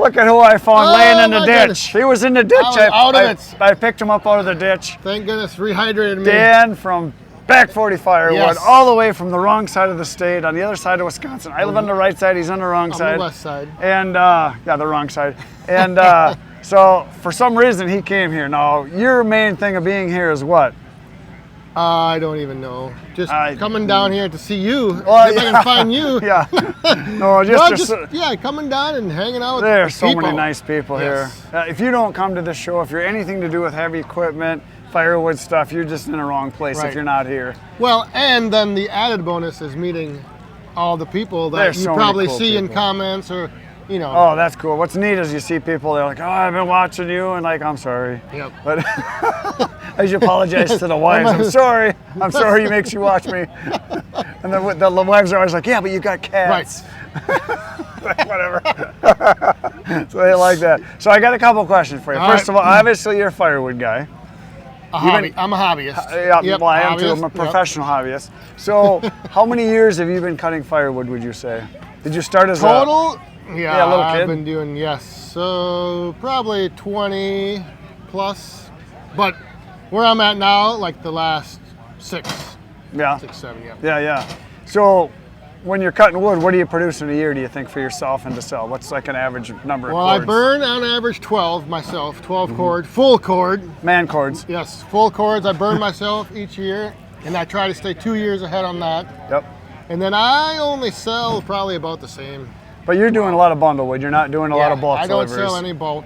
Look at who I found laying in the ditch. Goodness. He was in the ditch. I picked him up out of the ditch. Thank goodness, rehydrated me. Dan from Back 40 Firewood, Yes. all the way from the wrong side of the state, on the other side of Wisconsin. I live on the right side, he's on the wrong side. On the west side. And, yeah, the wrong side. And so, for some reason, he came here. Now, your main thing of being here is what? I don't even know. Just coming down here to see you. Well, if I can find you. Yeah. No, yeah, coming down and hanging out with There's so people. many nice people Yes. here. If you don't come to the show, if you're anything to do with heavy equipment, firewood stuff, you're just in the wrong place if you're not here. Well, and then the added bonus is meeting all the people that you probably see in comments or, you know. Oh, that's cool. What's neat is you see people, they're like, oh, I've been watching you, and like, I'm sorry. Yep. But I should apologize to the wives. I'm sorry. I'm sorry he makes you watch me. And the wives are always like, yeah, but you got cats. Right. Whatever. So they like that. So I got a couple questions for you. First of all, obviously you're a firewood guy. I'm a hobbyist. Yeah, yep, well, I am too. I'm a professional hobbyist. So how many years have you been cutting firewood, would you say? Did you start as total? Yeah, a little kid? I've been doing, so probably 20 plus. But where I'm at now, like the last 6, 7, Yeah. So when you're cutting wood, what do you produce in a year, do you think, for yourself and to sell? What's like an average number of cords? Well, I burn on average 12 myself, 12 cord, full cord. Man cords. Yes, full cords. I burn myself each year, and I try to stay 2 years ahead on that. Yep. And then I only sell probably about the same. But you're doing a lot of bundle wood. You're not doing a lot of bulk deliveries. I don't sell any bulk.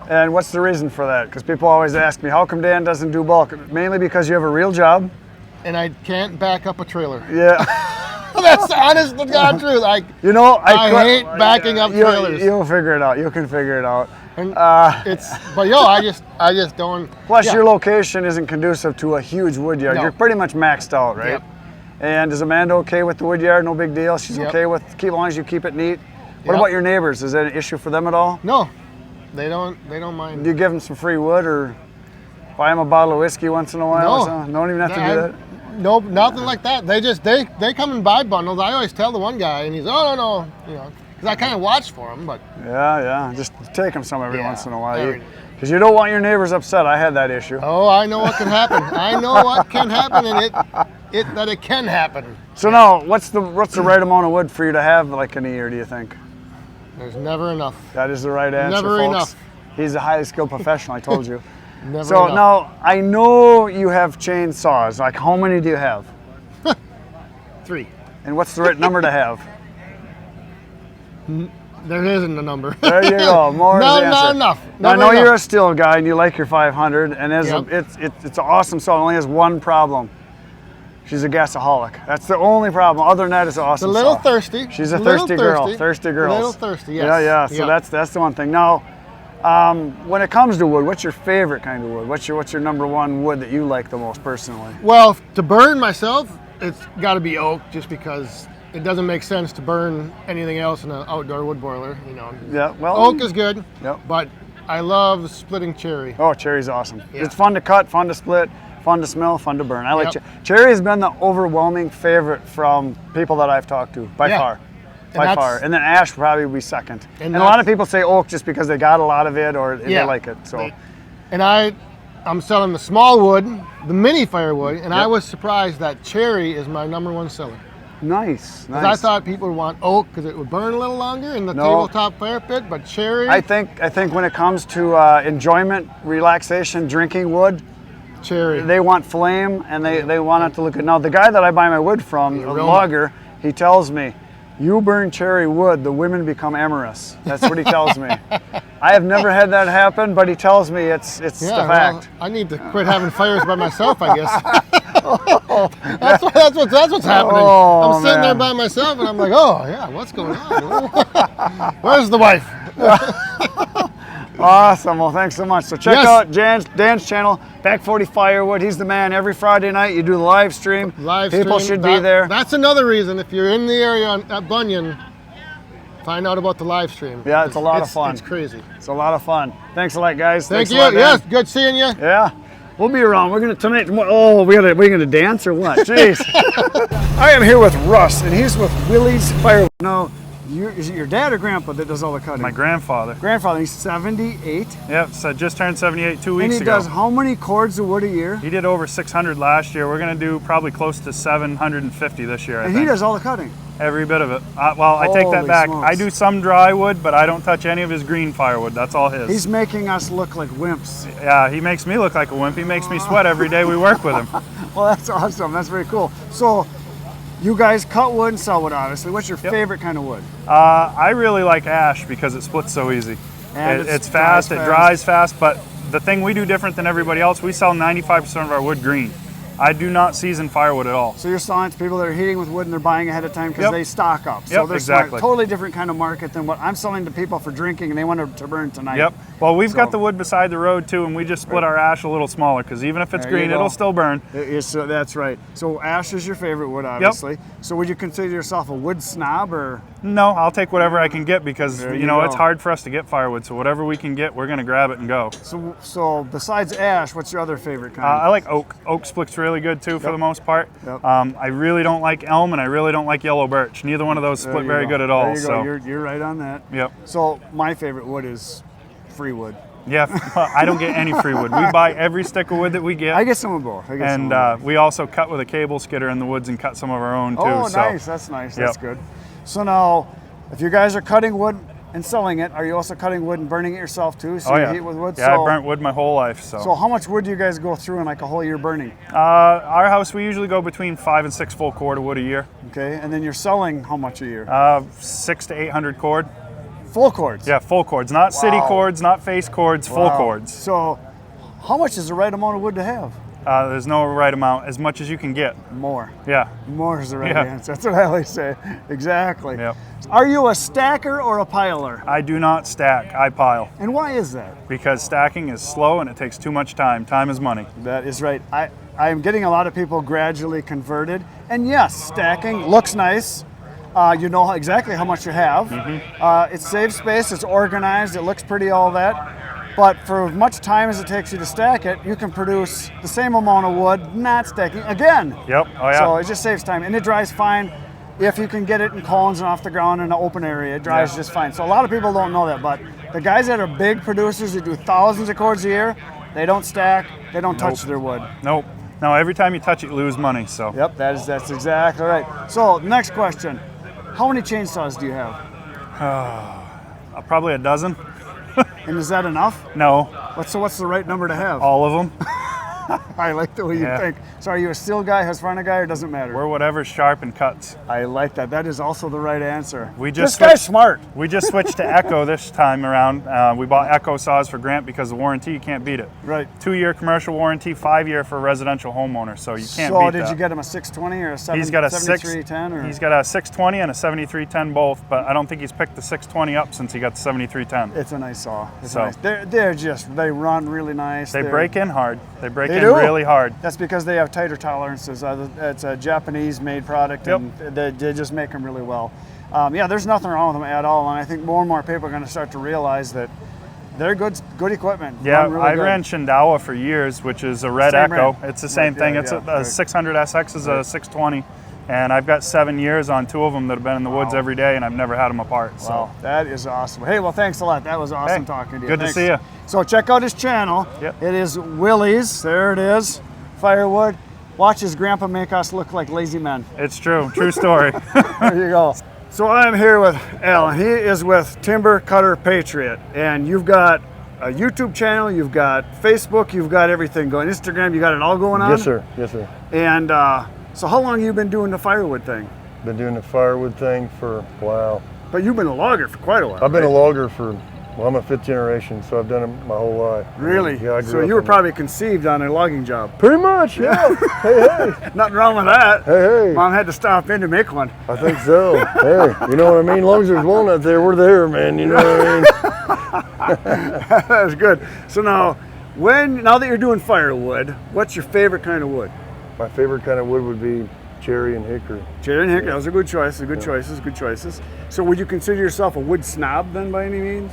And what's the reason for that? Because people always ask me, how come Dan doesn't do bulk? Mainly because you have a real job. And I can't back up a trailer. Yeah. That's the honest to God truth. I hate backing up trailers. You'll figure it out. You can figure it out. And I just don't. Plus, your location isn't conducive to a huge wood yard. No. You're pretty much maxed out, right? Yep. And is Amanda okay with the wood yard? No big deal. She's okay with, as long as you keep it neat. What about your neighbors? Is that an issue for them at all? No, they don't mind. Do you give them some free wood or buy them a bottle of whiskey once in a while? No, don't even have to do that. Nope, nothing like that. They come and buy bundles. I always tell the one guy, and he's no, because I kind of watch for him, but just take them some every once in a while, because you don't want your neighbors upset. I had that issue. Oh, I know what can happen. I know what can happen, and it can happen. So now, what's the right amount of wood for you to have like in a year? Do you think? There's never enough. That is the right answer, never folks. enough. He's a highly skilled professional. I told you. Never so enough. now I know you have chainsaws. Like, how many do you have? 3. And what's the right number to have? There isn't a number. There you go. More is the answer. Not enough. I know you're a steel guy and you like your 500, and it's an awesome saw. It only has one problem. She's a gasaholic. That's the only problem. Other than that, it's an awesome It's a little saw. thirsty. She's a thirsty girl. Thirsty girls. A little thirsty, yes. Yeah. So that's the one thing. Now, when it comes to wood, what's your favorite kind of wood? What's your number one wood that you like the most personally? Well, to burn myself, it's got to be oak, just because it doesn't make sense to burn anything else in an outdoor wood boiler. Yeah. Well, oak is good. Yep. But I love splitting cherry. Oh, cherry's awesome. Yeah. It's fun to cut, fun to split, fun to smell, fun to burn. I like cherry. Has been the overwhelming favorite from people that I've talked to by far. By far. And then ash probably would be second. And a lot of people say oak just because they got a lot of it or they like it. So. And I'm selling the small wood, the mini firewood, and I was surprised that cherry is my number one seller. Nice. I thought people would want oak because it would burn a little longer in the tabletop fire pit, but cherry. I think when it comes to enjoyment, relaxation, drinking wood, cherry. They want flame and they want it to look good. Now the guy that I buy my wood from, a logger, he tells me, you burn cherry wood, the women become amorous. That's what he tells me. I have never had that happen, but he tells me it's the fact. I need to quit having fires by myself, I guess. That's what's happening. I'm sitting there by myself, and I'm like, what's going on? Where's the wife? Awesome. Well, thanks so much. So check out Dan's channel, Back 40 Firewood. He's the man. Every Friday night you do the live stream. People should be there. That's another reason. If you're in the area at Bunyan, find out about the live stream. Yeah, it's a lot of fun. It's crazy. It's a lot of fun. Thanks a lot, guys. Thank you. Yes, good seeing you. Yeah. We'll be around. We're gonna tonight. Oh, we're gonna dance or what? Jeez. I am here with Russ, and he's with Willie's Firewood. Now, Is it your dad or grandpa that does all the cutting? My grandfather. Grandfather, he's 78. Yep, so just turned 78 2 weeks ago. And he does how many cords of wood a year? He did over 600 last year. We're going to do probably close to 750 this year, I think. He does all the cutting? Every bit of it. Well, I take that Holy back. smokes. I do some dry wood, but I don't touch any of his green firewood. That's all his. He's making us look like wimps. Yeah, he makes me look like a wimp. He makes me sweat every day we work with him. Well, that's awesome. That's very cool. So, you guys cut wood and sell wood, obviously. What's your favorite kind of wood? I really like ash because it splits so easy. And It's fast, it dries fast, but the thing we do different than everybody else, we sell 95% of our wood green. I do not season firewood at all. So you're selling to people that are heating with wood and they're buying ahead of time because they stock up. So Yep, they're exactly. smart. Totally different kind of market than what I'm selling to people for drinking and they want it to burn tonight. Yep. Well, we've got the wood beside the road too, and we just split our ash a little smaller because even if it's There you green, go. it'll still burn. That's right. So ash is your favorite wood, obviously. So would you consider yourself a wood snob or? No, I'll take whatever I can get because There you know go. it's hard for us to get firewood. So whatever we can get, we're gonna grab it and go. So besides ash, what's your other favorite kind? I like oak. Oak splits really good too for the most part. Yep. I really don't like elm and I really don't like yellow birch. Neither one of those split very good at all. There you So go. You're right on that. Yep. So my favorite wood is free wood. Yeah, I don't get any free wood. We buy every stick of wood that we get. I get some of both. And we also cut with a cable skidder in the woods and cut some of our own too. Oh, so. nice. That's nice. That's Yep. good. So now, if you guys are cutting wood and selling it, are you also cutting wood and burning it yourself too? So Oh you yeah. heat with wood? Yeah, So, I burnt wood my whole life. so how much wood do you guys go through in like a whole year burning? Our house, we usually go between 5 and 6 full cord of wood a year. Okay, and then you're selling how much a year? 6 to 800 cord. Full cords? Yeah, full cords, not city Wow. cords, not face cords, full Wow. cords. So how much is the right amount of wood to have? There's no right amount, as much as you can get. More. Yeah. More is the right Yeah. answer. That's what I always say. Exactly. Yep. Are you a stacker or a piler? I do not stack, I pile. And why is that? Because stacking is slow and it takes too much time. Time is money. That is right. I'm getting a lot of people gradually converted. And yes, stacking looks nice. You know exactly how much you have. It saves space, it's organized, it looks pretty, all that. But for as much time as it takes you to stack it, you can produce the same amount of wood not stacking again. Yep. Oh yeah. So it just saves time. And it dries fine if you can get it in cones and off the ground in an open area. It dries just fine. So a lot of people don't know that. But the guys that are big producers that do thousands of cords a year, they don't stack, they don't touch their wood. Nope. No, every time you touch it, you lose money. So. Yep, that's exactly right. So next question. How many chainsaws do you have? Probably a dozen. And is that enough? No, So what's the right number to have? all of them. I like the way you Yeah. think. So are you a steel guy, Husqvarna guy, or doesn't matter? We're whatever's sharp and cuts. I like that. That is also the right answer. We just This guy's smart. We just switched to Echo this time around. We bought Echo saws for Grant because the warranty, you can't beat it. Right. 2-year commercial warranty, 5-year for a residential homeowner, so you can't So beat did that. you get him a 620 or a 7310? Or? He's got a 620 and a 7310 both, but I don't think he's picked the 620 up since he got the 7310. It's a nice saw. It's So- nice. They run really nice. They They're- break in hard. They break They in do? really hard. That's because they have tighter tolerances. It's a Japanese-made product, Yep. and they just make them really well. Yeah, there's nothing wrong with them at all, and I think more and more people are going to start to realize that they're good equipment. Yeah, Run really I good. ran Shindawa for years, which is a red Same Echo. red. It's the same Right, thing. yeah, It's yeah, a right. 600 SX is a 620, and I've got 7 years on 2 of them that have been in the woods every day, and I've never had them apart. So. Wow, that is awesome. Hey, well, thanks a lot. That was awesome Hey, talking to you. good to Thanks. see you. So check out his channel. Yep. It is Willie's. There it is. Firewood. Watch his grandpa make us look like lazy men. It's true. True story. There you go. So I'm here with Alan. He is with Timber Cutter Patriot, and you've got a YouTube channel, you've got Facebook, you've got everything going. Instagram, you got it all going on? Yes, sir. Yes, sir. And so how long have you been doing the firewood thing? Been doing the firewood thing for a while. But you've been a logger for quite a while. I've been a right? logger for, well, I'm a 5th generation, so I've done it my whole life. Really? Yeah, I grew so up you were in it. probably conceived on a logging job. Pretty much, yeah. hey. Nothing wrong with that. Hey. Mom had to stop in to make one. I think so. Hey, you know what I mean? As long as there's walnut there, we're there, man. You know what I mean? That's good. So now that you're doing firewood, what's your favorite kind of wood? My favorite kind of wood would be cherry and hickory. Cherry and hickory. Those are good choices. Good choices. Good choices. So would you consider yourself a wood snob then, by any means?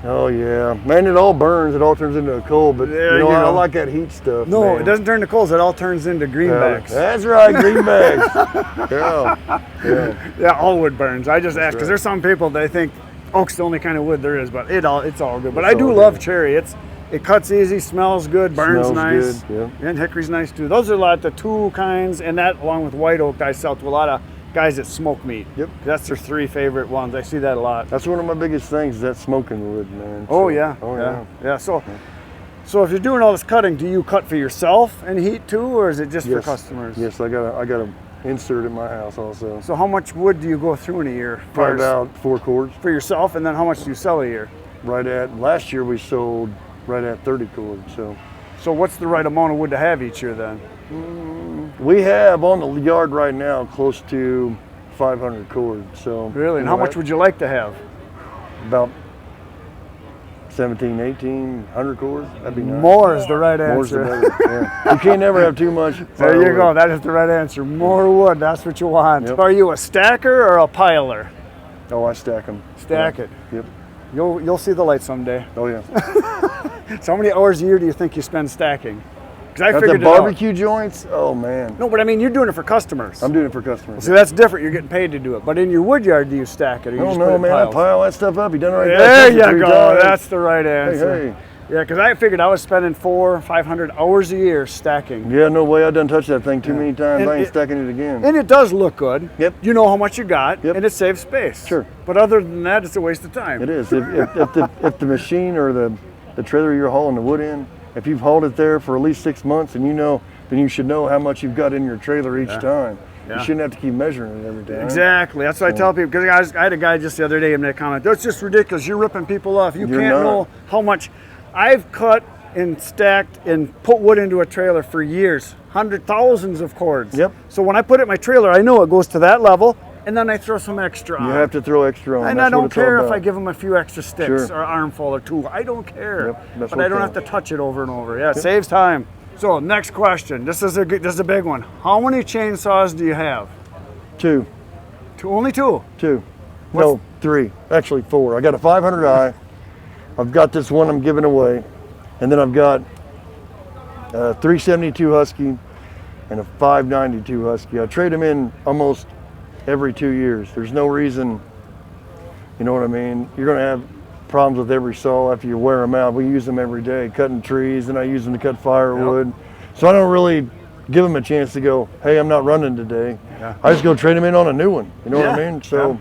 Oh yeah, man! It all burns. It all turns into a coal. But There you know, you I go. like that heat stuff. No, man. it doesn't turn to coals. It all turns into greenbacks. That's right, greenbacks. Yeah. Yeah, all wood burns. I just ask because right. there's some people they think oak's the only kind of wood there is, but it's all good. But I It's do all love good. cherry. It cuts easy, smells good, burns Smells nice, good, and hickory's nice too. Those are the two kinds, and that along with white oak, I sell to a lot of guys that smoke meat. Yep. That's their three favorite ones. I see that a lot. That's one of my biggest things. Is that smoking wood, man. Oh So- yeah, Oh yeah, yeah. yeah. So if you're doing all this cutting, do you cut for yourself and heat too, or is it just for Yes. customers? Yes, I got a insert at my house also. So how much wood do you go through in a year? Probably about 4 cords. For yourself, and then how much do you sell a year? Right at last year we sold right at 30 cords. So what's the right amount of wood to have each year then? We have on the yard right now close to 500 cords. So Really? And how much would you like to have? about 17, 1800 cords? That'd be nice. More is the right More's the answer. better. Yeah. You can't never have too much. There you go. firewood. That is the right answer. More wood. That's what you want. Yep. Are you a stacker or a piler? Oh, I stack them. Stack it. Yep. You'll see the light someday. Oh yeah. So how many hours a year do you think you spend stacking? Because I At the figured it out. barbecue joints, oh man. No, but I mean you're doing it for customers. I'm doing it for customers. See, that's different. You're getting paid to do it. But in your wood yard, do you stack it? Or you I just don't put it know, in man. I piles? pile that stuff up. You done it right There there. you go. That's the right answer. Hey, hey. Yeah, because I figured I was spending 400 or 500 hours a year stacking. Yeah, no way. I done touched that thing too many times. And I ain't it- stacking it again. And it does look good. Yep. You know how much you got, Yep. and it saves space. Sure. But other than that, it's a waste of time. It is. If the machine or the trailer you're hauling the wood in, if you've hauled it there for at least 6 months, and you know, then you should know how much you've got in your trailer each time. Yeah. You shouldn't have to keep measuring it every time. Exactly. That's what I tell people. Because I had a guy just the other day in that comment. That's just ridiculous. You're ripping people off. You You're can't not. know how much. I've cut and stacked and put wood into a trailer for years, thousands of cords. Yep. So when I put it in my trailer, I know it goes to that level, and then I throw some extra on. You have to throw extra on. And That's I don't what it's all care if about. I give them a few extra sticks Sure. or armful or two. I don't care. Yep, that's But what I don't have to counts. touch it over and over. Yeah, it saves time. So next question. This is a big one. How many chainsaws do you have? Two. Only two. No, 3. Actually 4. I got a 500i. I've got this one I'm giving away. And then I've got a 372 Husky and a 592 Husky. I trade them in almost every 2 years. There's no reason, you know what I mean? You're going to have problems with every saw after you wear them out. We use them every day, cutting trees, and I use them to cut firewood. So I don't really give them a chance to go, hey, I'm not running today. Yeah. I just go trade them in on a new one. You know what I Yeah, mean? So. yeah.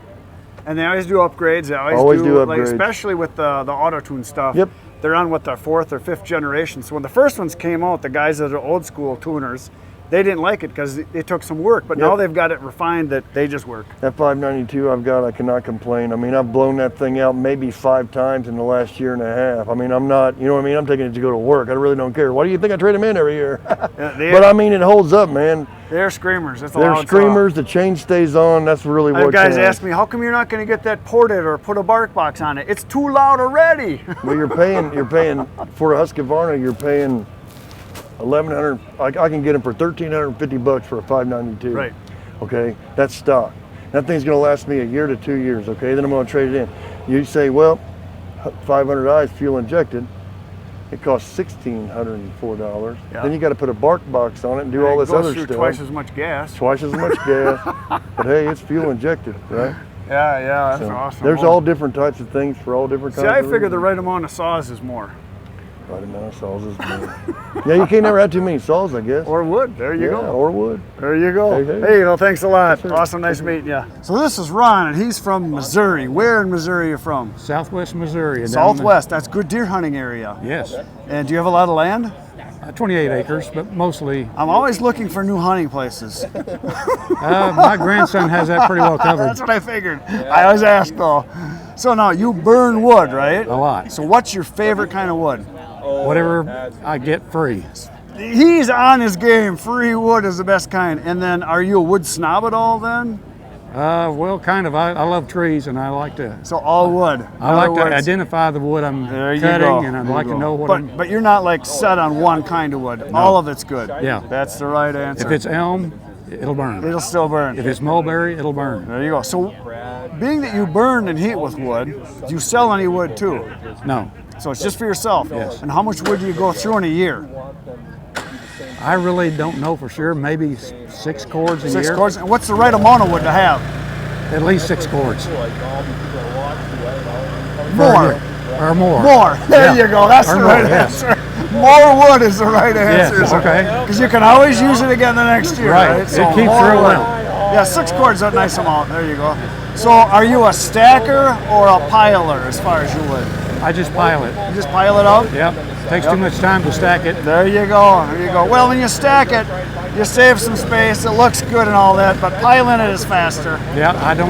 And they always do upgrades. They Always do like, upgrades. especially with the auto-tune stuff. Yep. They're on what, the 4th or 5th generation. So when the first ones came out, the guys that are old school tuners, they didn't like it because it took some work. But now Yep. they've got it refined that they just work. That 592 I've got, I cannot complain. I mean, I've blown that thing out maybe 5 times in the last year and a half. I mean, I'm not, you know what I mean? I'm taking it to go to work. I really don't care. Why do you think I trade them in every year? But I mean, it holds up, man. They're screamers. That's a They're loud screamers. The chain stays on. That's really saw. I have what guys counts. ask me, how come you're not going to get that ported or put a bark box on it? It's too loud already. Well, you're paying for a Husqvarna, you're paying 1,100. I can get them for $1,350 for a 592. Right. Okay, that's stock. That thing's going to last me a year to 2 years. Okay, then I'm going to trade it in. You say, well, 500i is fuel injected. It costs $1,604. Yeah. Then you got to put a bark box on it and do all It this goes other through stuff. twice as much gas. Twice as much gas. But hey, it's fuel injected, right? Yeah, that's So awesome. there's Well, all different types of things for all different See, kinds I of figure the reasons. right amount of saws is more. Right amount of saws is good. Yeah, you can't never have too many saws, I guess. Or wood. There you yeah, go. or wood. There you go. Hey, hey. Hey, well, thanks a lot. sir. Awesome, nice meeting you. So this is Ron, and he's from Missouri. Where in Missouri are you from? Southwest Missouri. down in the- Southwest. That's good deer hunting area. Yes. And do you have a lot of land? 28 acres, but mostly I'm always looking for new hunting places. my grandson has that pretty well covered. That's what I figured. I always ask though. So now you burn wood, right? A lot. So what's your favorite kind of wood? Whatever I get free. He's on his game. Free wood is the best kind. And then are you a wood snob at all then? Well, kind of. I love trees, and I like to. So all wood. I like to identify the wood I'm There you cutting, go. and I'd There like you to go. know what I'm. But you're not like set on one kind of wood. All of it's good. Yeah. That's the right answer. If it's elm, it'll burn. It'll still burn. If it's mulberry, it'll burn. There you go. So, being that you burn and heat with wood, do you sell any wood too? No, So it's just for yourself? Yes. And how much wood do you go through in a year? I really don't know for sure. Maybe 6 cords a 6 year. cords? And what's the right amount of wood to have? At least 6 cords. More. Or more. More. There Yeah. you go. That's Or the more, right yes. answer. More wood is the right answer. Yes, okay. Because you can always use it again the next year, Right. right? It keeps more real wood. well. Yeah, 6 cords is a nice amount. There you go. So are you a stacker or a piler as far as your wood? I just pile it. You just pile it out? Yep. Takes too much time to stack it. There you go. There you go. Well, when you stack it, you save some space. It looks good and all that, but piling it is faster. Yeah, I don't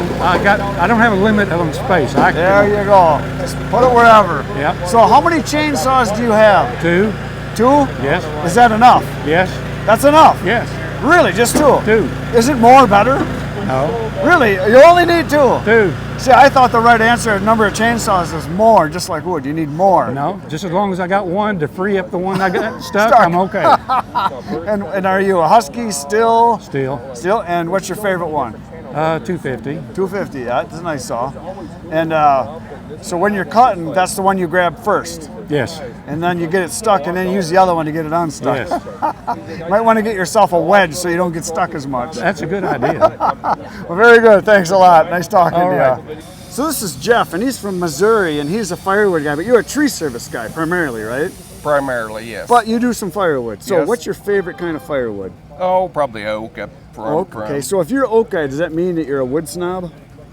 have a limit on space. There you go. Just put it wherever. Yep. So how many chainsaws do you have? 2. 2? Yes. Is that enough? Yes. That's enough? Yes. Really? Just 2? 2. Is it more better? No. Really? You only need 2? 2. See, I thought the right answer, number of chainsaws is more, just like wood. You need more. No. Just as long as I got one to free up the one I got stuck, Stuck. I'm okay. And are you a Husky still? Still. Still? And what's your favorite one? 250. 250, that's a nice saw. And so when you're cutting, that's the one you grab first. Yes. And then you get it stuck and then use the other one to get it unstuck. Yes. Might want to get yourself a wedge so you don't get stuck as much. That's a good idea. Well, very good. Thanks a lot. Nice talking All to right. you. So this is Jeff, and he's from Missouri, and he's a firewood guy, but you're a tree service guy primarily, right? Primarily, yes. But you do some firewood. So Yes. what's your favorite kind of firewood? Oh, probably oak up front. Oak. Okay, so if you're an oak guy, does that mean that you're a wood snob?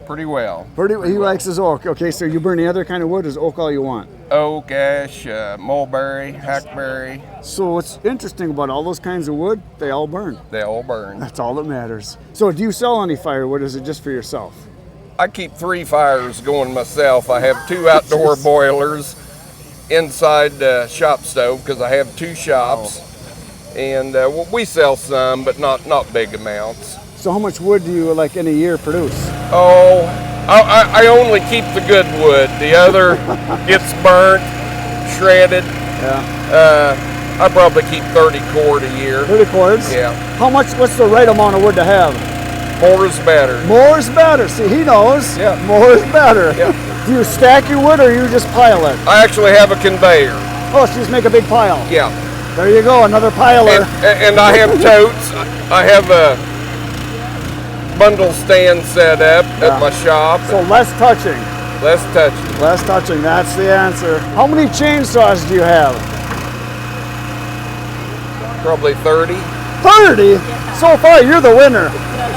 Pretty well. He likes his oak. Okay, so you burn any other kind of wood, is oak all you want? Oak, ash, mulberry, hackberry, So what's interesting about all those kinds of wood, they all burn. they all burn. That's all that matters. So do you sell any firewood, or is it just for yourself? I keep 3 fires going myself. I have 2 outdoor boilers inside the shop stove because I have 2 shops. And we sell some, but not big amounts. So how much wood do you, like, in a year produce? Oh, I only keep the good wood. The other gets burnt, shredded. Yeah. I probably keep 30 cord a year. 30 cords? Yeah. What's the right amount of wood to have? More is better. More is better. See, he knows. Yeah. More is better. Yeah. Do you stack your wood or you just pile it? I actually have a conveyor. Oh, so you just make a big pile. Yeah. There you go, another piler. And I have totes. I have a bundle stand set up at my shop. So less touching. Less touching. Less touching, that's the answer. How many chainsaws do you have? Probably 30. 30? So far, you're the winner.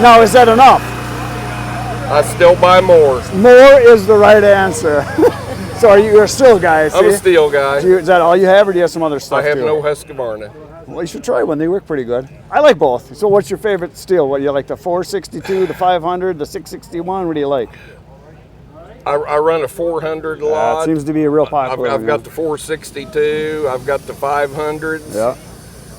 Now, is that enough? I still buy more. More is the right answer. So you're a still guy, see? I'm a steel guy. Is that all you have, or do you have some other stuff I have too? no Husqvarna. Well, you should try one. They work pretty good. I like both. So what's your favorite steel? What, you like the 462, the 500, the 661? What do you like? I run a 400 lot. It seems to be a real popular. I've got the 462. I've got the 500s. Yeah.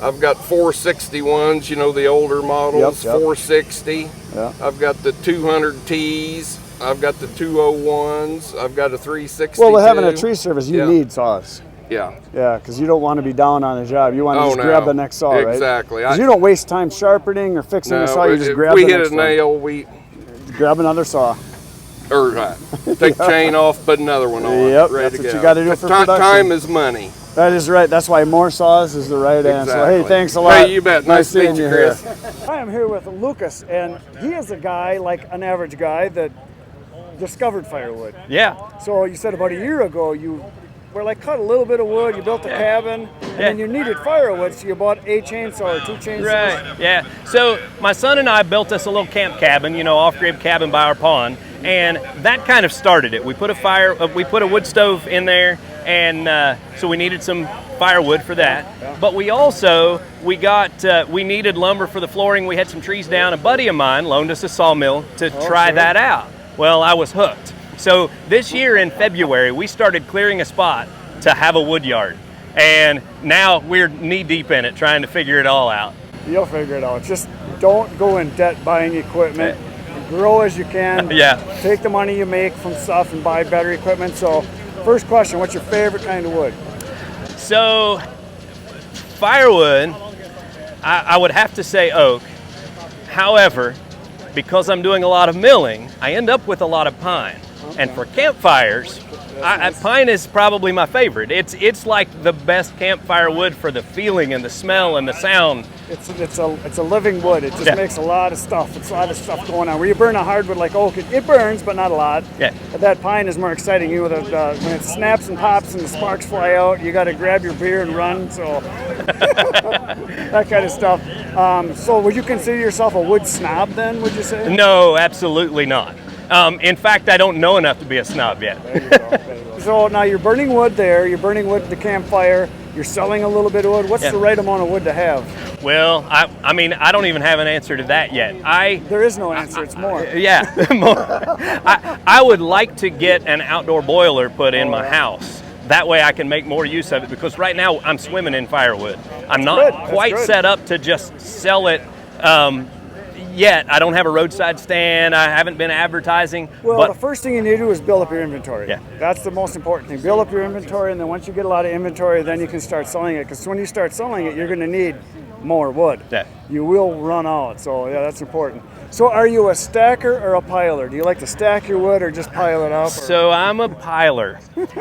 I've got 461s, you know, the older models, Yep. 460. Yeah. I've got the 200Ts. I've got the 201s. I've got a 362. Well, with having a tree service, you Yeah. need saws. Yeah. Yeah, because you don't want to be down on the job. You want to just grab the next saw, right? Exactly. Because you don't waste time sharpening or fixing the saw. You just grab we the hit next a one. nail, we Grab another saw. take the chain off, put another one on. Yep, ready that's to what go. you gotta do for Time production. is money. That is right. That's why more saws is the right answer. Exactly. Hey, thanks a lot. Hey, you bet. Nice to meet you, here. Chris. I am here with Lucas, and he is a guy, like an average guy, that discovered firewood. Yeah. So you said about a year ago you were like cut a little bit of wood, you built a cabin, and then you needed firewood, so you bought a chainsaw or 2 chainsaws. Right. Yeah. So my son and I built us a little camp cabin, you know, off-grid cabin by our pond, and that kind of started it. We put a wood stove in there, and so we needed some firewood for that. But we also we needed lumber for the flooring. We had some trees down. A buddy of mine loaned us a sawmill to try that out. Well, I was hooked. So this year in February, we started clearing a spot to have a wood yard. And now we're knee deep in it, trying to figure it all out. You'll figure it out. Just don't go in debt buying equipment. Grow as you can. Yeah. Take the money you make from stuff and buy better equipment. So first question, what's your favorite kind of wood? So firewood, I would have to say oak. However, because I'm doing a lot of milling, I end up with a lot of pine. And for campfires, pine is probably my favorite. It's like the best campfire wood for the feeling and the smell and the sound. It's a living wood. It just makes a lot of stuff. It's a lot of stuff going on. Where you burn a hardwood like oak, it burns, but not a lot. Yeah. But that pine is more exciting. You know, when it snaps and pops and the sparks fly out, you got to grab your beer and run. So that kind of stuff. So would you consider yourself a wood snob then? Would you say? No, absolutely not. In fact, I don't know enough to be a snob yet. There you go. There you go. So now you're burning wood there. You're burning wood at the campfire. You're selling a little bit of wood. What's the right amount of wood to have? Well, I mean, I don't even have an answer to that yet. There is no answer. It's more. Yeah, more. I would like to get an outdoor boiler put in my house. That way I can make more use of it, because right now I'm swimming in firewood. I'm not quite set up to just sell it yet. I don't have a roadside stand. I haven't been advertising. Well, the first thing you need to do is build up your inventory. Yeah. That's the most important thing. Build up your inventory, and then once you get a lot of inventory, then you can start selling it. Because when you start selling it, you're going to need more wood. Yeah. You will run out. So yeah, that's important. So are you a stacker or a piler? Do you like to stack your wood or just pile it up? So I'm a piler.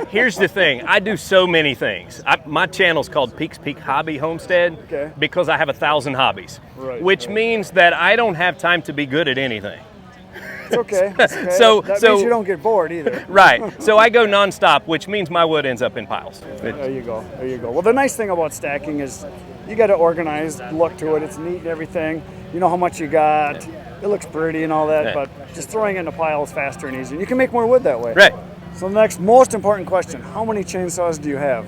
Here's the thing. I do so many things. My channel's called Peaks Peak Hobby Homestead because I have 1,000 hobbies, which means that I don't have time to be good at anything. It's okay. It's okay. So that means you don't get bored either. Right. So I go nonstop, which means my wood ends up in piles. There you go. There you go. Well, the nice thing about stacking is you got an organized look to it. It's neat and everything. You know how much you got. It looks pretty and all that, but just throwing it in a pile is faster and easier. You can make more wood that way. Right. So the next most important question, how many chainsaws do you have?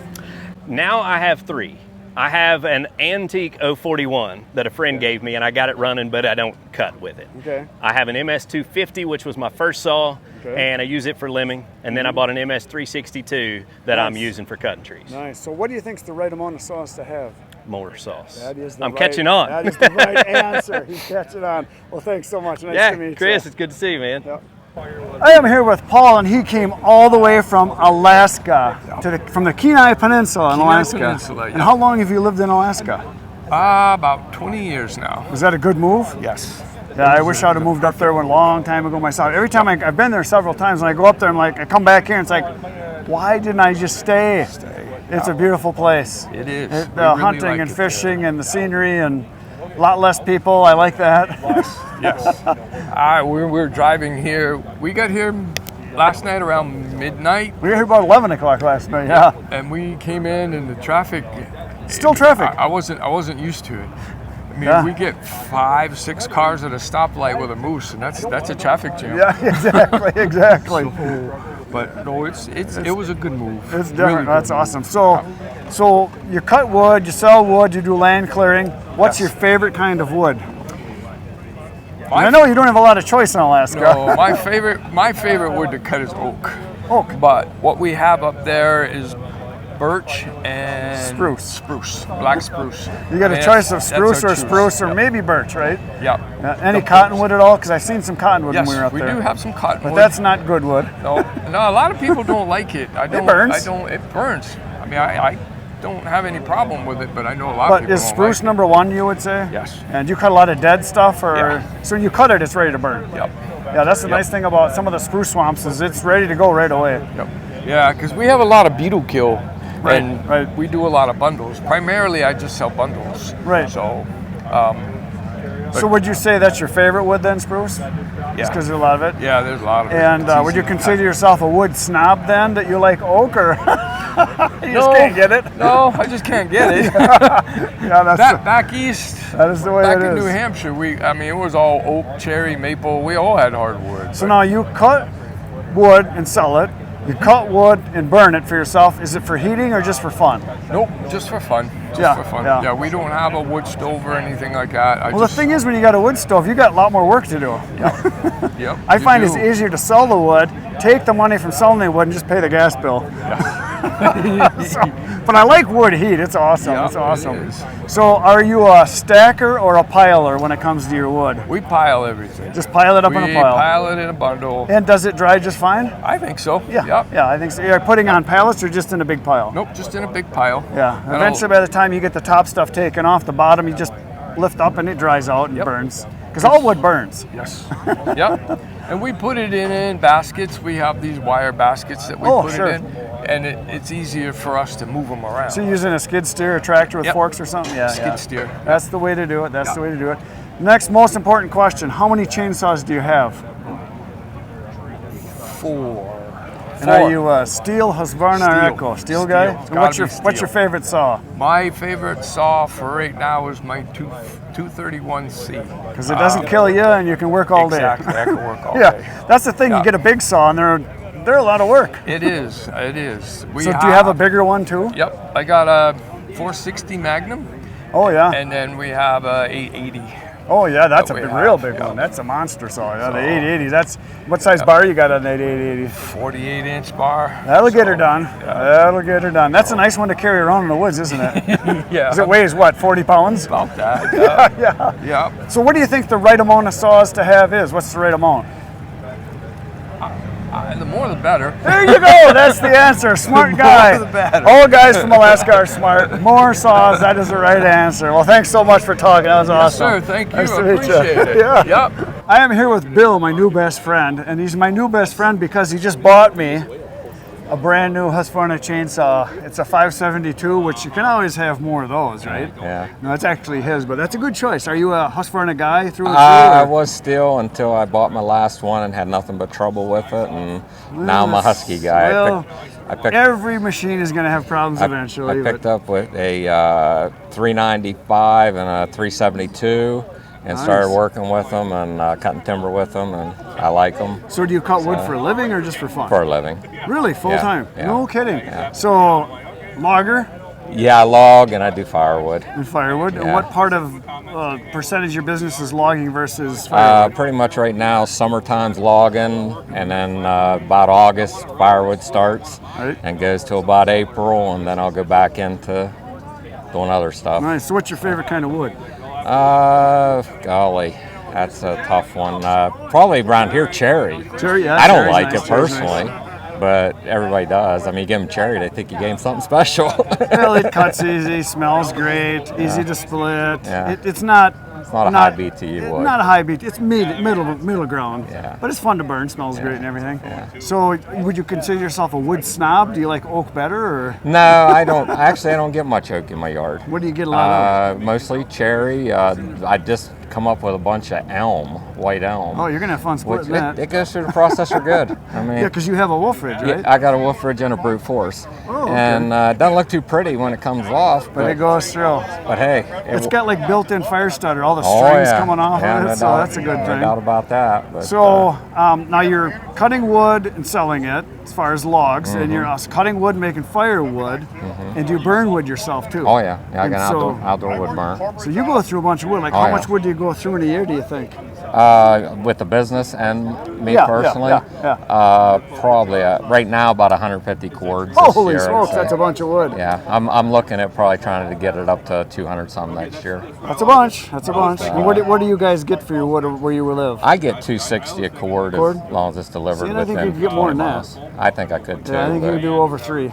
Now I have 3. I have an antique 041 that a friend gave me, and I got it running, but I don't cut with it. Okay. I have an MS250, which was my first saw, and I use it for limbing. And then I bought an MS362 that I'm using for cutting trees. Nice. So what do you think is the right amount of saws to have? More sauce. That is the I'm catching on. That is the right answer. He's catching on. Well, thanks so much. Nice to meet you. Chris, it's good to see you, man. Yep. I am here with Paul, and he came all the way from Alaska, from the Kenai Peninsula in Alaska. Peninsula, And how long have you lived in Alaska? About 20 years now. Was that a good move? Yes. Yeah, I wish I would have moved up there a long time ago myself. Every time I've been there several times, and I go up there, I'm like, I come back here, and it's like, why didn't I just stay? It's a beautiful place. It is. The really hunting and fishing and the scenery and a lot less people. I like that. Yes. We were driving here. We got here last night around midnight. We were here about 11 o'clock last night. Yeah. And we came in, and the traffic. Still traffic. I wasn't used to it. I mean, we get 5, 6 cars at a stoplight with a moose, and that's a traffic jam. Yeah, exactly. But no, it was a good move. It's different. Really that's awesome. So you cut wood, you sell wood, you do land clearing. What's your favorite kind of wood? I know you don't have a lot of choice in Alaska. No, my favorite wood to cut is oak. Oak. But what we have up there is birch and spruce, black spruce. You got a choice of spruce or spruce or maybe birch, right? Yeah. Any cottonwood at all? Because I've seen some cottonwood when we were up there. Yes, we do have some cottonwood. But that's not good wood. No, a lot of people don't like it. It burns. It burns. I mean, I don't have any problem with it, but I know a lot of people But is spruce number one, you would say? Yes. And you cut a lot of dead stuff, or so when you cut it, it's ready to burn. Yep. Yeah, that's the nice thing about some of the spruce swamps is it's ready to go right away. Yep. Yeah, because we have a lot of beetle kill. Right. We do a lot of bundles. Primarily, I just sell bundles. Right. So. So would you say that's your favorite wood then, spruce? Yeah. Just because there's a lot of it? Yeah, there's a lot of it. And would you consider yourself a wood snob then, that you like oak, or you just can't get it? No, I just can't get it. Back east, that is the way back it in is. New Hampshire, it was all oak, cherry, maple. We all had hardwood. So now you cut wood and sell it. You cut wood and burn it for yourself. Is it for heating or just for fun? Nope, just for fun. For fun. Yeah, we don't have a wood stove or anything like that. The thing is, when you got a wood stove, you got a lot more work to do. Yep. I find it's easier to sell the wood, take the money from selling the wood, and just pay the gas bill. But I like wood heat. It's awesome. Yeah, it's awesome. It is. So are you a stacker or a piler when it comes to your wood? We pile everything. Just pile it up in a pile? We pile it in a bundle. And does it dry just fine? I think so. Yeah, I think so. You're putting on pallets or just in a big pile? Nope, just in a big pile. Yeah. Eventually, by the time you get the top stuff taken off, the bottom you just lift up and it dries out and burns. Because all wood burns. Yes. Yep. And we put it in baskets. We have these wire baskets that we put it in, and it's easier for us to move them around. So you're using a skid steer, a tractor with forks or something? Yeah, skid steer. That's the way to do it. That's the way to do it. Next most important question, how many chainsaws do you have? 4. And are you steel, Husqvarna, or Echo? Steel guy? And what's your favorite saw? My favorite saw for right now is my 231C. Because it doesn't kill you and you can work all day. Exactly, I can work all yeah, day. that's the thing. You get a big saw and they're a lot of work. It is. It is. So do you have a bigger one too? Yep. I got a 460 Magnum. Oh yeah. And then we have a 880. Oh yeah, that's a real big one. That's a monster saw. Yeah, the 880. That's what size bar you got on that 880? 48-inch bar. That'll get her done. Yeah. That'll get her done. That's a nice one to carry around in the woods, isn't it? Yeah. It weighs what, 40 pounds? About that. Yeah. So what do you think the right amount of saws to have is? What's the right amount? The more the better. There you go. That's the answer. Smart guy. The more the better. All guys from Alaska are smart. More saws. That is the right answer. Well, thanks so much for talking. That was awesome. Yes, sir. Thank you. Nice to I meet you. appreciate it. Yeah. Yep. I am here with Bill, my new best friend, and he's my new best friend because he just bought me a brand new Husqvarna chainsaw. It's a 572, which you can always have more of those, right? Yeah. No, it's actually his, but that's a good choice. Are you a Husqvarna guy through and through? I was still until I bought my last one and had nothing but trouble with it, and now I'm a Husky guy. Well, every machine is going to have problems eventually. I picked up with a 395 and a 372. And started working with them and cutting timber with them, and I like them. So do you cut wood for a living or just for fun? For a living. Really? Full time? Yeah. No kidding. Yeah. So, logger? Yeah, I log and I do firewood. And firewood? Yeah. And what part of percentage of your business is logging versus firewood? Pretty much right now, summertime's logging, and then about August, firewood starts and goes till about April, and then I'll go back into doing other stuff. Nice. So what's your favorite kind of wood? Golly, that's a tough one. Probably around here, cherry. Cherry, yeah. I don't like it personally, but everybody does. I mean, you give them cherry, they think you gave them something special. Well, it cuts easy, smells great, easy to split. Yeah. It's not a high BTU wood. Not a high BTU. It's middle ground. Yeah. But it's fun to burn. Smells great and everything. Yeah. So, would you consider yourself a wood snob? Do you like oak better, or? No, I don't. Actually, I don't get much oak in my yard. What do you get a lot of? Mostly cherry. I just come up with a bunch of white elm. Oh, you're gonna have fun splitting that. It goes through the processor good. I mean, yeah, because you have a wolf ridge, right? Yeah, I got a wolf ridge and a brute force. Oh, okay. And it doesn't look too pretty when it comes off, but it goes through. But hey, it's got like built-in fire starter, all the strings coming off of it, so that's a good thing. No doubt about that. But, so now you're cutting wood and selling it, as far as logs, and you're cutting wood and making firewood, and do you burn wood yourself too? Oh yeah, I got an outdoor wood burn. So you go through a bunch of wood. Like how much wood do you go through in a year, do you think? With the business and me personally, probably right now about 150 cords. Holy smokes, that's a bunch of wood. Yeah, I'm looking at probably trying to get it up to 200 some next year. That's a bunch. That's a bunch. And what do you guys get for your wood where you live? I get 260 a cord as long as it's delivered. See, I think you could get more than that. I think I could too. Yeah, I think you could do over 3.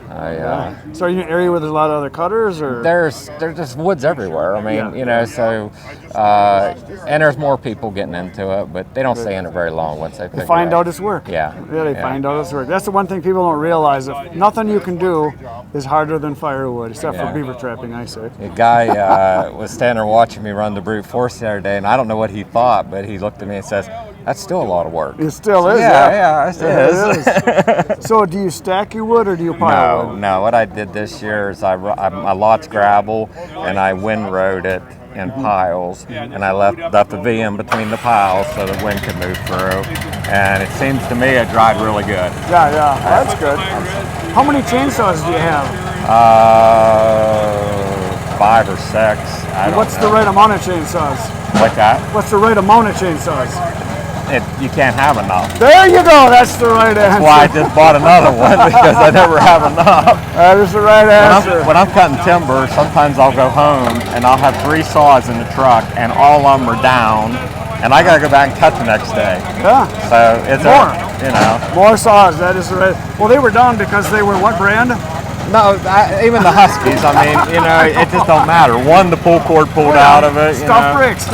So are you in an area where there's a lot of other cutters, or? There's just woods everywhere. I mean, you know, so and there's more people getting into it, but they don't stay in it very long once they find out it's work. Yeah. They find out it's work. That's the one thing people don't realize. If nothing you can do is harder than firewood, except for beaver trapping, I say. A guy was standing there watching me run the brute force the other day, and I don't know what he thought, but he looked at me and says, "That's still a lot of work." It still is. Yeah, it is. So do you stack your wood or do you pile wood? No. What I did this year is my lot's gravel, and I windrowed it in piles, and I left the V in between the piles so the wind could move through. And it seems to me it dried really good. Yeah, that's good. How many chainsaws do you have? 5 or 6. What's the right amount of chainsaws? Like that? What's the right amount of chainsaws? You can't have enough. There you go. That's the right answer. That's why I just bought another one, because I never have enough. That is the right answer. When I'm cutting timber, sometimes I'll go home and I'll have 3 saws in the truck, and all of them are down, and I got to go back and cut the next day. Yeah. So it's more. You know. More saws. That is the right. Well, they were down because they were what brand? No, even the Huskies. I mean, you know, it just don't matter. One, the pull cord pulled out of it. Stuff breaks.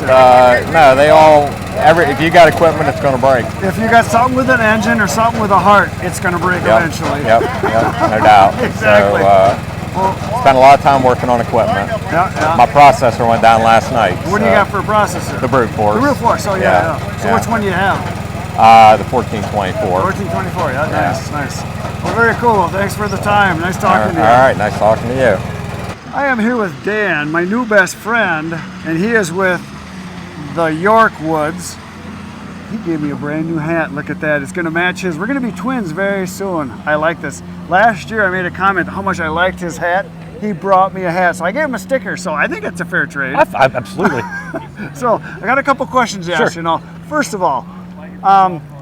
But no, they all. If you got equipment, it's going to break. If you got something with an engine or something with a heart, it's going to break eventually. Yep, no doubt. Exactly. So, spent a lot of time working on equipment. Yeah. My processor went down last night. What do you got for a processor? The brute force. The brute force. Oh yeah. So which one do you have? The 1424. 1424. Yeah, nice. Well, very cool. Thanks for the time. Nice talking to you. All right, nice talking to you. I am here with Dan, my new best friend, and he is with the York Woods. He gave me a brand new hat. Look at that. It's going to match his. We're going to be twins very soon. I like this. Last year I made a comment how much I liked his hat. He brought me a hat, so I gave him a sticker. So I think it's a fair trade. Absolutely. So I got a couple questions to ask you now. First of all,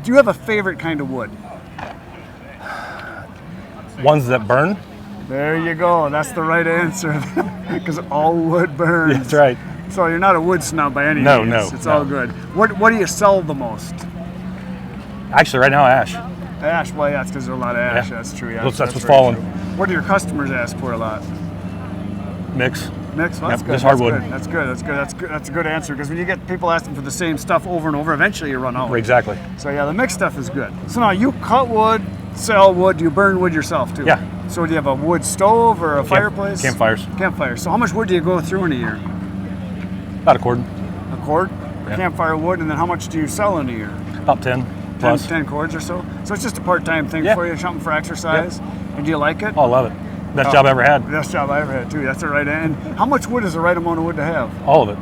do you have a favorite kind of wood? Ones that burn. There you go. That's the right answer. Because all wood burns. That's right. So you're not a wood snob by any No, means. no. It's all good. What do you sell the most? Actually, right now, ash. Ash. Well, yeah, it's because there's a lot of ash. Yeah. That's true. Yeah, That's what's very falling. true. What do your customers ask for a lot? Mix. Mix. Well, that's good. Just hardwood. That's good. That's a good answer because when you get people asking for the same stuff over and over, eventually you run out. Exactly. So yeah, the mixed stuff is good. So now you cut wood, sell wood. Do you burn wood yourself too? Yeah. So do you have a wood stove or a fireplace? Campfires. Campfires. So how much wood do you go through in a year? About a cord. A cord? Yeah. Campfire wood, and then how much do you sell in a year? About 10 plus. 10 cords or so? So it's just a part-time thing for you, something for exercise? And do you like it? Oh, I love it. Best job I ever had. Best job I ever had too. That's the right answer. And how much wood is the right amount of wood to have? All of it.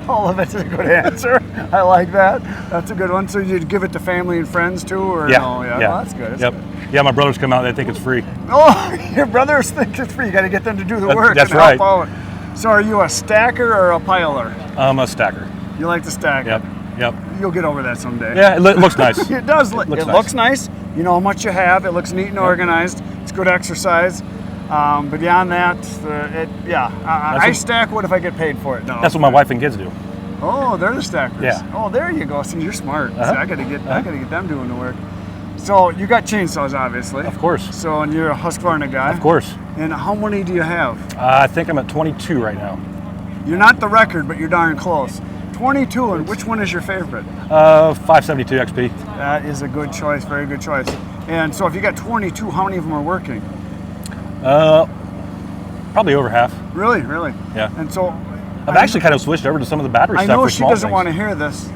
All of it's a good answer. I like that. That's a good one. So you'd give it to family and friends too, or no? Yeah. Well, that's good. Yep. Yeah, my brothers come out. They think it's free. Oh, your brothers think it's free. You got to get them to do the work. That's and right. help out. So are you a stacker or a piler? I'm a stacker. You like to stack? Yep. You'll get over that someday. Yeah, it looks nice. It does. Looks nice. You know how much you have. It looks neat and organized. It's good exercise. But beyond that, I stack wood if I get paid for it. No. That's what my wife and kids do. Oh, they're the stackers. Yeah. Oh, there you go. See, you're smart. See, I gotta get them doing the work. So you got chainsaws, obviously. Of course. So and you're a Husqvarna guy. Of course. And how many do you have? I think I'm at 22 right now. You're not the record, but you're darn close. 22, and which one is your favorite? 572 XP. That is a good choice, very good choice. And so if you got 22, how many of them are working? Probably over half. Really? Yeah. And so I've actually kind of switched over to some of the battery stuff. I know for she small doesn't things. want to hear this.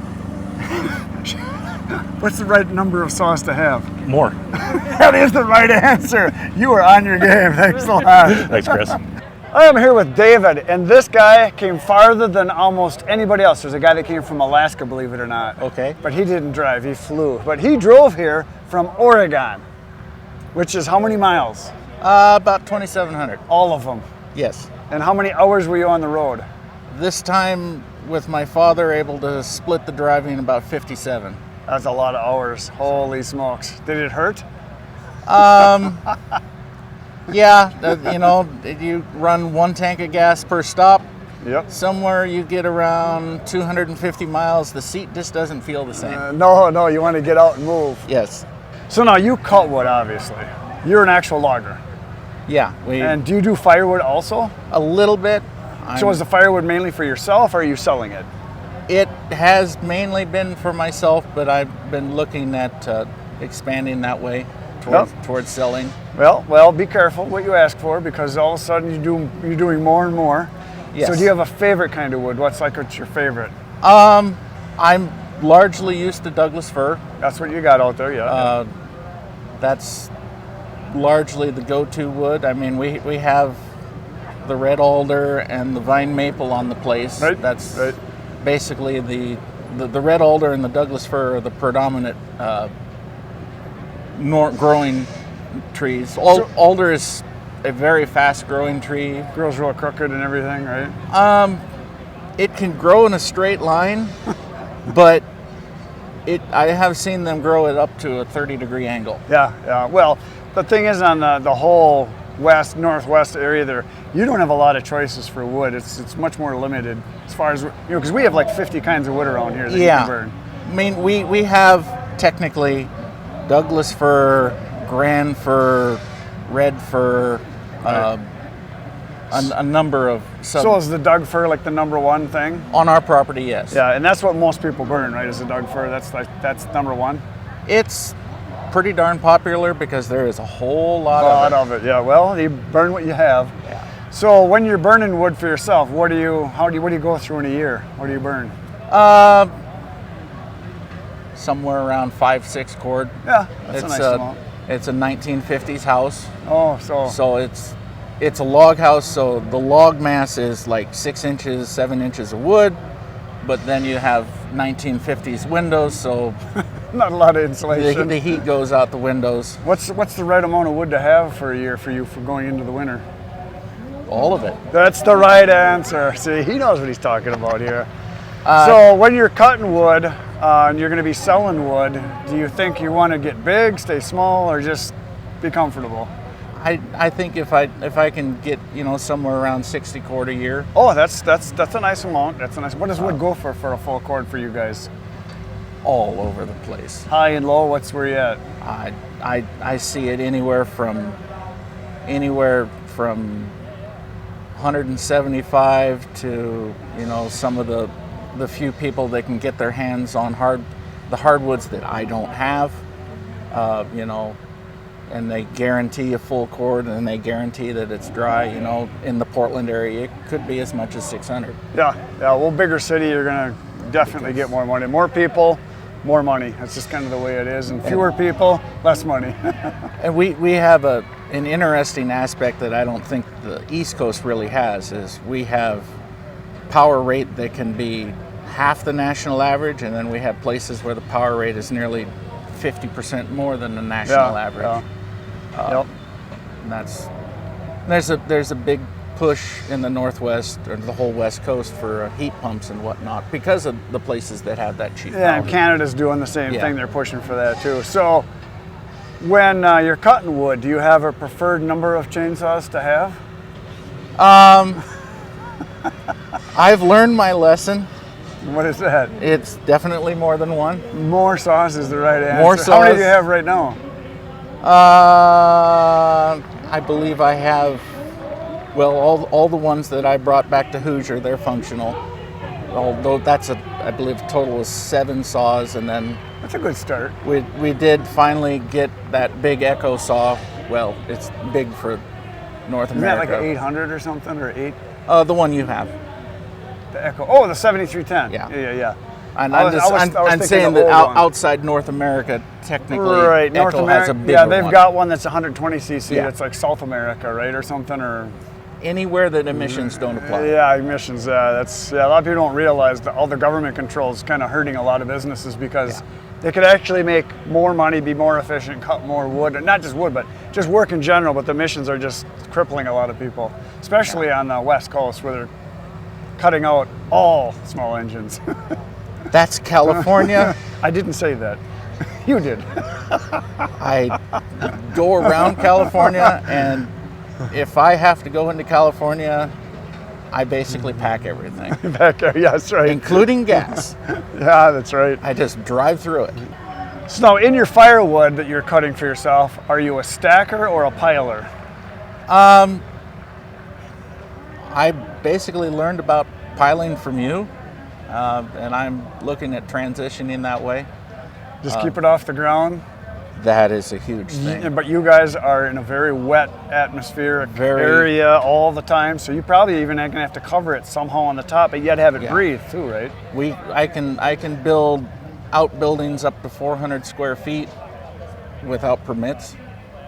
What's the right number of saws to have? More. That is the right answer. You are on your game. Thanks a lot. Thanks, Chris. I am here with David, and this guy came farther than almost anybody else. There's a guy that came from Alaska, believe it or not. Okay. But he didn't drive, he flew. But he drove here from Oregon, which is how many miles? About 2,700. All of them. Yes. And how many hours were you on the road? This time with my father able to split the driving about 57. That's a lot of hours. Holy smokes. Did it hurt? Yeah, you run one tank of gas per stop. Yep. Somewhere you get around 250 miles. The seat just doesn't feel the same. No, you want to get out and move. Yes. So now you cut wood, obviously. You're an actual logger. Yeah. And do you do firewood also? A little bit. So is the firewood mainly for yourself, or are you selling it? It has mainly been for myself, but I've been looking at expanding that way towards selling. Well, be careful what you ask for, because all of a sudden you're doing more and more. Yes. So do you have a favorite kind of wood? What's your favorite? I'm largely used to Douglas fir. That's what you got out there, yeah. That's largely the go-to wood. I mean, we have the red alder and the vine maple on the place. Right. That's basically the red alder and the Douglas fir are the predominant growing trees. Alder is a very fast-growing tree. Grows real crooked and everything, right? It can grow in a straight line, but I have seen them grow it up to a 30-degree angle. Yeah. Well, the thing is, on the whole northwest area there, you don't have a lot of choices for wood. It's much more limited as far as, because we have like 50 kinds of wood around here that you can burn. I mean, we have technically Douglas fir, grand fir, red fir, a number of So is the Doug fir like the number one thing? on our property, yes. Yeah, and that's what most people burn, right? Is the Doug fir? That's number one. It's pretty darn popular because there is a whole lot of it. Yeah. Well, you burn what you have. Yeah. So when you're burning wood for yourself, what do you go through in a year? What do you burn? Somewhere around 5-6 cord. Yeah, that's a nice amount. It's a 1950s house. Oh, So it's a log house, so the log mass is like 6 inches, 7 inches of wood, but then you have 1950s windows, so not a lot of insulation. the heat goes out the windows. What's the right amount of wood to have for a year for you for going into the winter? All of it. That's the right answer. See, he knows what he's talking about here. So when you're cutting wood and you're going to be selling wood, do you think you want to get big, stay small, or just be comfortable? I think if I can get somewhere around 60 cord a year. Oh, that's a nice amount. That's a nice. What does wood go for a full cord for you guys? All over the place. High and low. Where you at? I see it anywhere from 175 to some of the few people that can get their hands on the hardwoods that I don't have, and they guarantee a full cord and they guarantee that it's dry. In the Portland area, it could be as much as 600. Yeah. Well, bigger city, you're gonna definitely get more money. More people, more money. That's just kind of the way it is. And fewer people, less money. And we have an interesting aspect that I don't think the East Coast really has, is we have power rate that can be half the national average, and then we have places where the power rate is nearly 50% more than the national average. Yeah. And there's a big push in the Northwest or the whole West Coast for heat pumps and whatnot because of the places that have that cheap Yeah, power. and Canada's doing the same thing. They're pushing for that too. So when you're cutting wood, do you have a preferred number of chainsaws to have? I've learned my lesson. What is that? It's definitely more than one. More saws is the right answer. More saws. How many do you have right now? I believe I have, all the ones that I brought back to Hoosier, they're functional. Although I believe total was 7 saws, and then that's a good start. We did finally get that big Echo saw. Well, it's big for North America. Isn't that like an 800 or something, or 8? The one you have. The Echo. Oh, the 7310. Yeah. And I was I'm saying that outside North America, technically, right. North Echo America has a bigger Yeah, they've one. got one that's 120 cc. Yeah. That's like South America, right, or something, or anywhere that emissions don't apply. Yeah, emissions. That's a lot of people don't realize that all the government control is kind of hurting a lot of businesses because they could actually make more money, be more efficient, cut more wood, not just wood, but just work in general. But the emissions are just crippling a lot of people, especially on the West Coast where they're cutting out all small engines. That's California. I didn't say that. You did. I go around California, and if I have to go into California, I basically pack everything. Yeah, that's right. Including gas. Yeah, that's right. I just drive through it. So now in your firewood that you're cutting for yourself, are you a stacker or a piler? I basically learned about piling from you, and I'm looking at transitioning that way. Just keep it off the ground? That is a huge thing. But you guys are in a very wet atmospheric area all the time, so you probably even are going to have to cover it somehow on the top, but yet have it breathe too, right? I can build outbuildings up to 400 square feet without permits.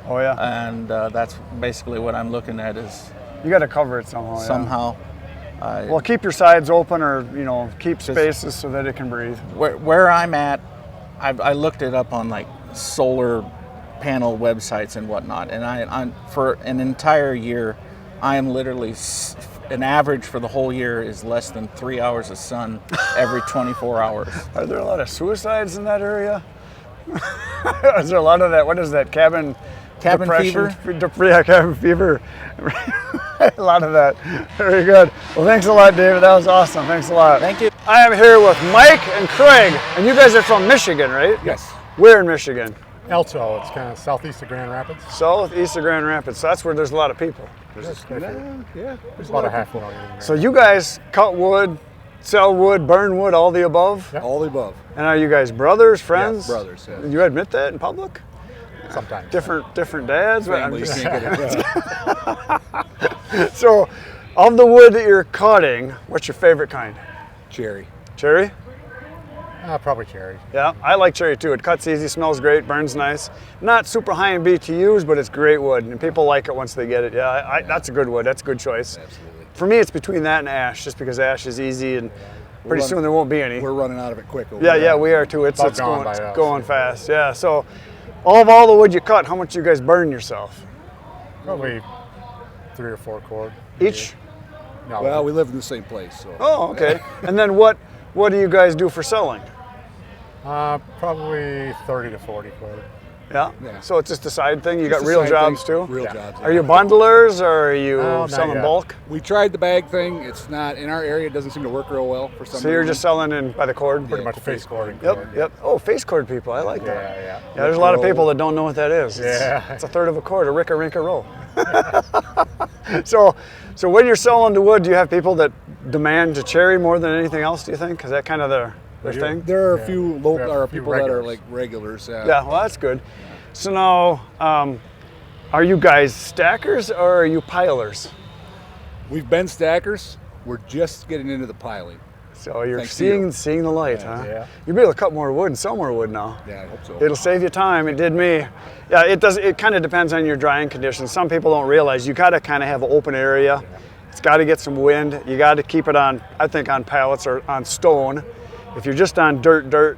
Oh yeah. And that's basically what I'm looking at is you got to cover it somehow. Somehow. Well, keep your sides open, or keep spaces so that it can breathe. Where I'm at, I looked it up on like solar panel websites and whatnot, and I'm for an entire year, I am literally an average for the whole year is less than 3 hours of sun every 24 hours. Are there a lot of suicides in that area? Is there a lot of that? What is that? Cabin fever? Yeah, cabin fever. A lot of that. Very good. Well, thanks a lot, David. That was awesome. Thanks a lot. Thank you. I am here with Mike and Craig, and you guys are from Michigan, right? Yes. Where in Michigan? Alto. It's kind of southeast of Grand Rapids. Southeast of Grand Rapids. So that's where there's a lot of people. There's There's about a half million. in So there. you guys cut wood, sell wood, burn wood, all the above? Yep. All the above. And are you guys brothers, friends? Yeah, brothers, yeah. You admit that in public? Sometimes. Different dads? I'm Family, you just- can't get it. So, of the wood that you're cutting, what's your favorite kind? Cherry. Cherry? Probably cherry. Yeah, I like cherry too. It cuts easy, smells great, burns nice. Not super high in BTUs, but it's great wood, and people like it once they get it. Yeah, that's a good wood. That's a good choice. Absolutely. For me, it's between that and ash, just because ash is easy, and pretty soon there won't be any. We're running out of it quick. Yeah, we are too. It's About gone by it's us, going yeah. fast. Yeah. So, all the wood you cut, how much you guys burn yourself? Probably 3 or 4 cord. Each? No. Well, we live in the same place, so. Oh, okay. And then what do you guys do for selling? Probably 30 to 40 cord. Yeah. Yeah. So it's just a side thing. You Just got a real side jobs thing. too. Real Yeah. jobs. Are you bundlers or are you No, not selling yet. bulk? We tried the bag thing. It's not in our area. It doesn't seem to work real well for some So you're reason. just selling in by the cord? Pretty much face cord. Yep. Oh, face cord people. I like that. Yeah, yeah. Yeah, there's a lot of people that don't know what that is. Yeah. It's a third of a cord, a ricka roll. So when you're selling the wood, do you have people that demand the cherry more than anything else, do you think? Is that kind of their thing? There are a few We local have or a few people that are regulars. like regulars. Yeah, well, that's good. So now, are you guys stackers or are you pilers? We've been stackers. We're just getting into the piling. So you're Thanks to you. seeing the light, huh? Yeah. You'll be able to cut more wood and sell more wood now. Yeah, I hope so. It'll save you time. It did me. Yeah, it does. It kind of depends on your drying conditions. Some people don't realize you got to kind of have an open area. It's got to get some wind. You got to keep it on, I think, on pallets or on stone. If you're just on dirt,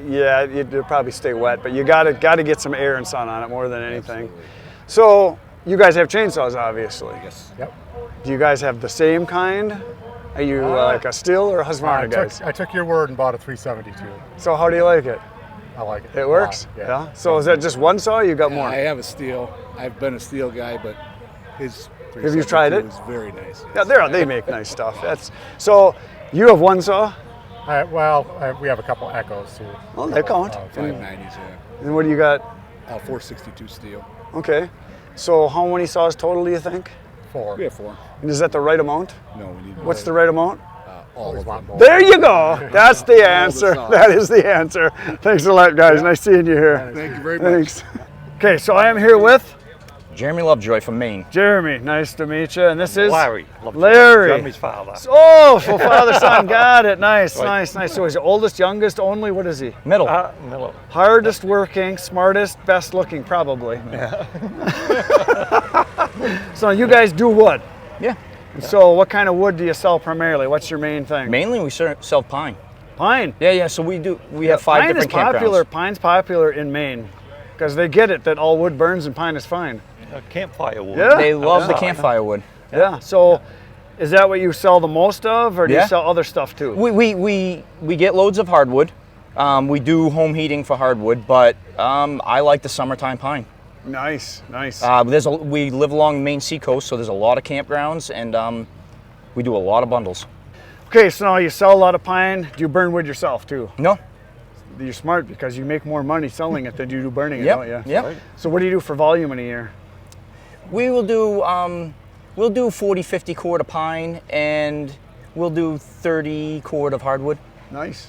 yeah, it'll probably stay wet. But you got to get some air and sun on it more than anything. Absolutely. So you guys have chainsaws, obviously. Yes. Yep. Do you guys have the same kind? Are you like a Stihl or a Husqvarna guys? I took your word and bought a 372. So how do you like it? I like it. It works? A lot, yeah. So is that just one saw or you got Yeah, more? I have a steel. I've been a steel guy, but his. Have you tried it? It was very nice. Yeah, they make nice stuff. So you have one saw? We have a couple Echoes too. Oh, they count. 590s, yeah. And what do you got? 462 steel. Okay. So how many saws total do you think? 4. We have 4. And is that the right amount? No, we need. What's the right amount? all of them? There you go. That's the answer. saws. That is the answer. Thanks a lot, guys. Nice seeing you here. Thank you very much. Thanks. Okay, so I am here with Jeremy Lovejoy from Maine. Jeremy. Nice to meet you. And this is Larry Lovejoy. Larry. Jeremy's father. Oh, so father, son. Got it. Nice. So he's the oldest, youngest, only. What is he? Middle. Middle. Hardest working, smartest, best looking, probably. Yeah. So you guys do wood. Yeah. So what kind of wood do you sell primarily? What's your main thing? Mainly we sell pine. Pine. Yeah. So we have 5 pine different is popular. campgrounds. Pine's popular in Maine because they get it that all wood burns and pine is fine. Campfire wood. Yeah. They love the campfire wood. Yeah. So is that what you sell the most of, or do you Yeah. sell other stuff too? We get loads of hardwood. We do home heating for hardwood, but I like the summertime pine. Nice. We live along the Maine seacoast, so there's a lot of campgrounds, and we do a lot of bundles. Okay, so now you sell a lot of pine. Do you burn wood yourself too? No. You're smart because you make more money selling it than you do burning it, Yep, don't you? yep. So what do you do for volume in a year? We will do we'll do 40, 50 cord of pine, and we'll do 30 cord of hardwood. Nice.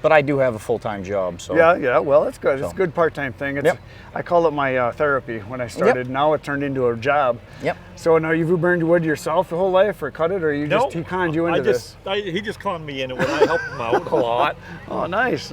But I do have a full-time job, so. Yeah, well, that's good. It's So. a good part-time thing. It's, Yep. I call it my therapy when I started. Now it turned into a job. Yep. So now you've burned wood yourself the whole life or cut it, or he conned you into this? He just conned me into it. I helped him out a lot. Oh, nice.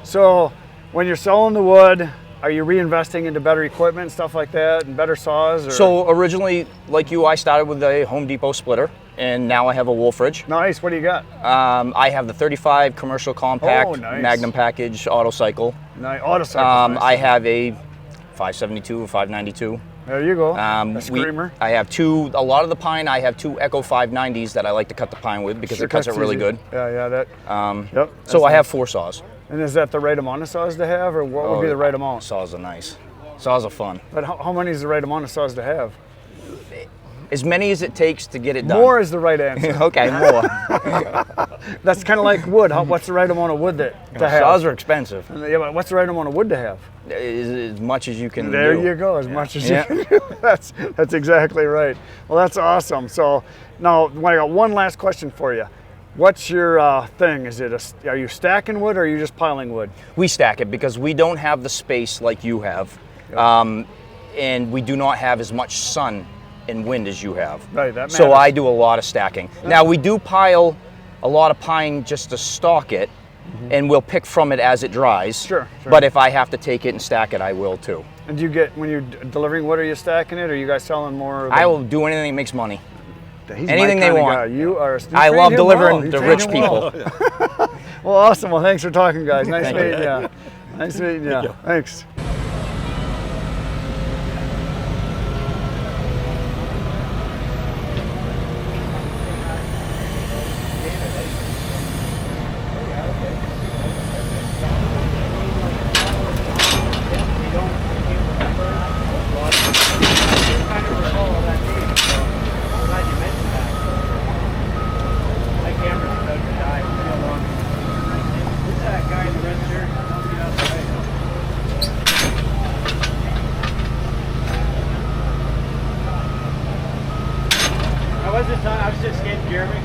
So when you're selling the wood, are you reinvesting into better equipment and stuff like that and better saws? Or? So originally, like you, I started with a Home Depot splitter, and now I have a Wolfridge. Nice. What do you got? I have the 35 commercial compact Oh, nice. Magnum package auto cycle. Nice. Auto cycle. Nice. I have a 572, 592. There you go. A screamer. I have a lot of the pine, I have 2 Echo 590s that I like to cut the pine with because it cuts it cuts really easy. good. Yeah. Yep. So I have 4 saws. And is that the right amount of saws to have, or what would be the right amount? Saws are nice. Saws are fun. But how many is the right amount of saws to have? As many as it takes to get it done. More is the right answer. Okay, more. That's kind of like wood. What's the right amount of wood to have? Saws are expensive. Yeah, but what's the right amount of wood to have? As much as you can There do. you go, as much as you can do. That's exactly right. Well, that's awesome. So now I got one last question for you. What's your thing? Are you stacking wood or are you just piling wood? We stack it because we don't have the space like you have. And we do not have as much sun and wind as you have. Right, that matters. So I do a lot of stacking. Now we do pile a lot of pine just to stock it, and we'll pick from it as it dries. Sure. But if I have to take it and stack it, I will too. And do you get, when you're delivering wood, are you stacking it or are you guys selling more? I will do anything that makes money. He's Anything my they kinda want. guy. You I love delivering to rich people. Well, awesome. Well, thanks for talking, guys. Nice Thank meeting you. you. Nice meeting you. Thanks. I was just getting Jeremy.